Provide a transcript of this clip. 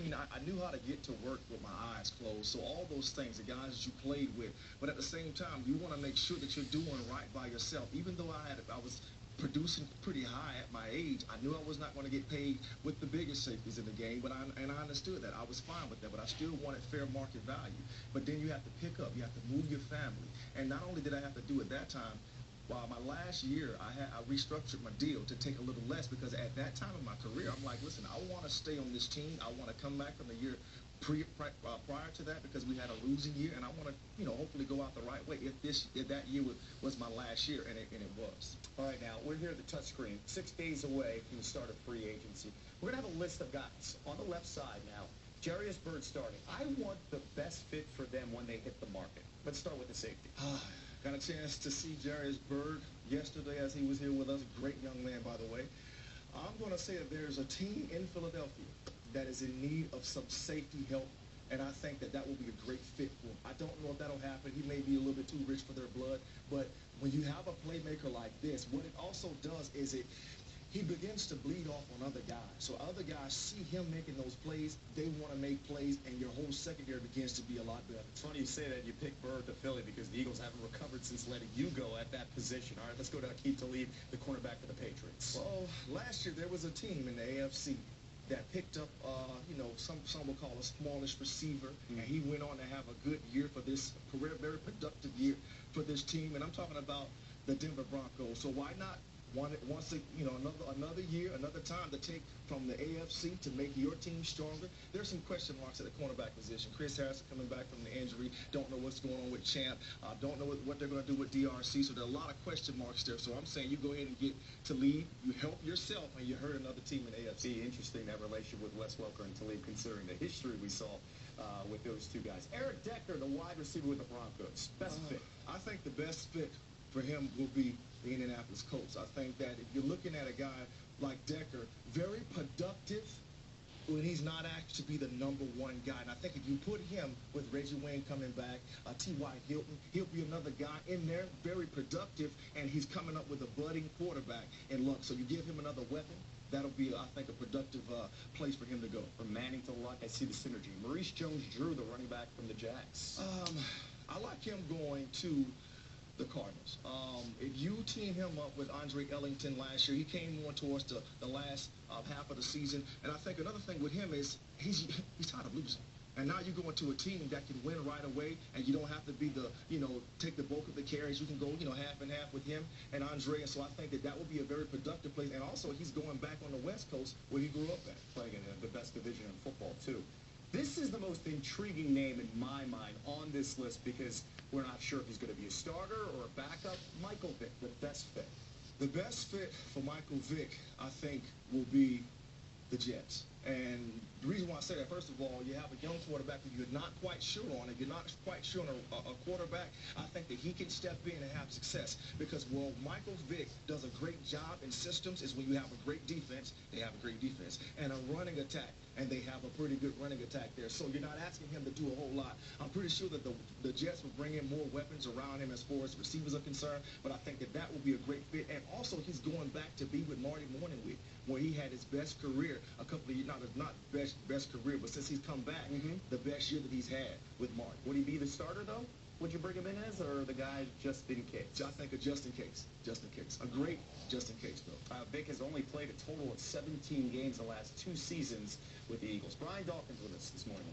mean, I knew how to get to work with my eyes closed. So all those things, the guys that you played with, but at the same time, you want to make sure that you're doing right by yourself. Even though I was producing pretty high at my age, I knew I was not going to get paid with the biggest safeties in the game, but I understood that. I was fine with that, but I still wanted fair market value. But then you have to pick up, you have to move your family. And not only did I have to do it that time, while my last year, I restructured my deal to take a little less because at that time in my career, I'm like, listen, I want to stay on this team. I want to come back from the year prior to that because we had a losing year, and I want to, hopefully go out the right way. If that year was my last year, and it was. All right, now we're here at the touchscreen, 6 days away from the start of free agency. We're gonna have a list of guys on the left side now. Jarius Byrd starting. I want the best fit for them when they hit the market. Let's start with the safety. Got a chance to see Jarius Byrd yesterday as he was here with us. Great young man, by the way. I'm going to say that there's a team in Philadelphia that is in need of some safety help, and I think that will be a great fit for him. I don't know if that'll happen. He may be a little bit too rich for their blood, but when you have a playmaker like this, what it also does is he begins to bleed off on other guys. So other guys see him making those plays, they want to make plays, and your whole secondary begins to be a lot better. It's funny you say that. You picked Byrd to Philly because the Eagles haven't recovered since letting you go at that position. All right, let's go to Aqib Talib, the cornerback for the Patriots. Well, last year there was a team in the AFC that picked up, some will call a smallish receiver, and he went on to have a good year for this career, very productive year for this team, and I'm talking about the Denver Broncos. So why not? Another year, another time to take from the AFC to make your team stronger. There's some question marks at the cornerback position. Chris Harrison coming back from the injury. Don't know what's going on with Champ. Don't know what they're going to do with DRC. So there are a lot of question marks there. So I'm saying you go ahead and get Talib. You help yourself, and you hurt another team in the AFC. Interesting, that relationship with Wes Welker and Talib, considering the history we saw with those two guys. Eric Decker, the wide receiver with the Broncos. Best fit. I think the best fit for him will be the Indianapolis Colts. I think that if you're looking at a guy like Decker, very productive when he's not asked to be the #1 guy. And I think if you put him with Reggie Wayne coming back, T.Y. Hilton, he'll be another guy in there, very productive, and he's coming up with a budding quarterback in Luck. So you give him another weapon, that'll be, I think, a productive place for him to go. From Manning to Luck, I see the synergy. Maurice Jones-Drew, the running back from the Jags. I like him going to the Cardinals. If you team him up with Andre Ellington last year, he came on towards the last half of the season, and I think another thing with him is he's tired of losing. And now you go into a team that can win right away, and you don't have to be take the bulk of the carries. You can go, half and half with him and Andre. And so I think that will be a very productive place. And also, he's going back on the West Coast where he grew up at. Playing in the best division in football, too. This is the most intriguing name in my mind on this list because we're not sure if he's going to be a starter or a backup. Michael Vick, the best fit. The best fit for Michael Vick, I think, will be the Jets. And the reason why I say that, first of all, you have a young quarterback that you're not quite sure on. If you're not quite sure on a quarterback, I think that he can step in and have success. Because, well, Michael Vick does a great job in systems is when you have a great defense, they have a great defense, and a running attack, and they have a pretty good running attack there. So you're not asking him to do a whole lot. I'm pretty sure that the Jets will bring in more weapons around him as far as receivers are concerned, but I think that will be a great fit. And also, he's going back to be with Marty Morningwig, where he had his best career a couple of years, not best career, but since he's come back, the best year that he's had with Marty. Would he be the starter, though? Would you bring him in as, or the guy just in case? I think a just in case. Just in case. A great just in case, though. Vick has only played a total of 17 games the last 2 seasons with the Eagles. Brian Dawkins with us this morning.